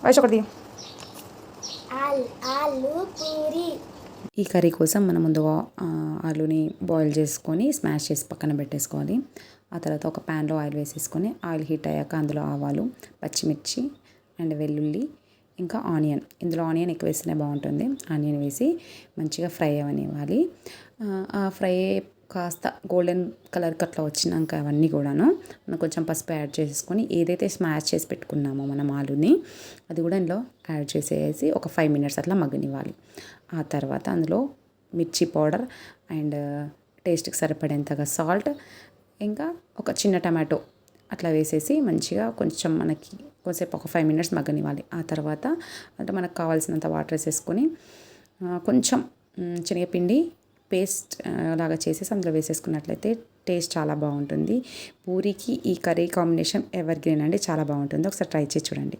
వయసు ఒకటి ఆలు పూరి. ఈ కర్రీ కోసం మనం ముందుగా ఆలుని బాయిల్ చేసుకొని స్మాష్ చేసి పక్కన పెట్టేసుకోవాలి. ఆ తర్వాత ఒక ప్యాన్లో ఆయిల్ వేసేసుకొని ఆయిల్ హీట్ అయ్యాక అందులో ఆవాలు, పచ్చిమిర్చి అండ్ వెల్లుల్లి ఇంకా ఆనియన్. ఇందులో ఆనియన్ ఎక్కువ వేస్తేనే బాగుంటుంది. ఆనియన్ వేసి మంచిగా ఫ్రై అవనివ్వాలి. ఆ ఫ్రై కాస్త గోల్డెన్ కలర్కి అట్లా వచ్చినాక అవన్నీ కూడాను మనం కొంచెం పసుపు యాడ్ చేసుకొని ఏదైతే స్మాష్ చేసి పెట్టుకున్నామో మనం ఆలుని అది కూడా ఇందులో యాడ్ చేసేసి ఒక 5 మినిట్స్ అట్లా మగ్గనివ్వాలి. ఆ తర్వాత అందులో మిర్చి పౌడర్ అండ్ టేస్ట్కి సరిపడేంతగా సాల్ట్ ఇంకా ఒక చిన్న టమాటో అట్లా వేసేసి మంచిగా కొంచెం మనకి కొంచెంసేపు ఒక 5 మినిట్స్ మగ్గనివ్వాలి. ఆ తర్వాత అంటే మనకు కావాల్సినంత వాటర్ వేసేసుకొని కొంచెం శనగపిండి పేస్ట్ లాగా చేసేసి అందులో వేసేసుకున్నట్లయితే టేస్ట్ చాలా బాగుంటుంది. పూరికి ఈ కర్రీ కాంబినేషన్ ఎవర్ గ్రీన్ అండి, చాలా బాగుంటుంది. ఒకసారి ట్రై చేసి చూడండి.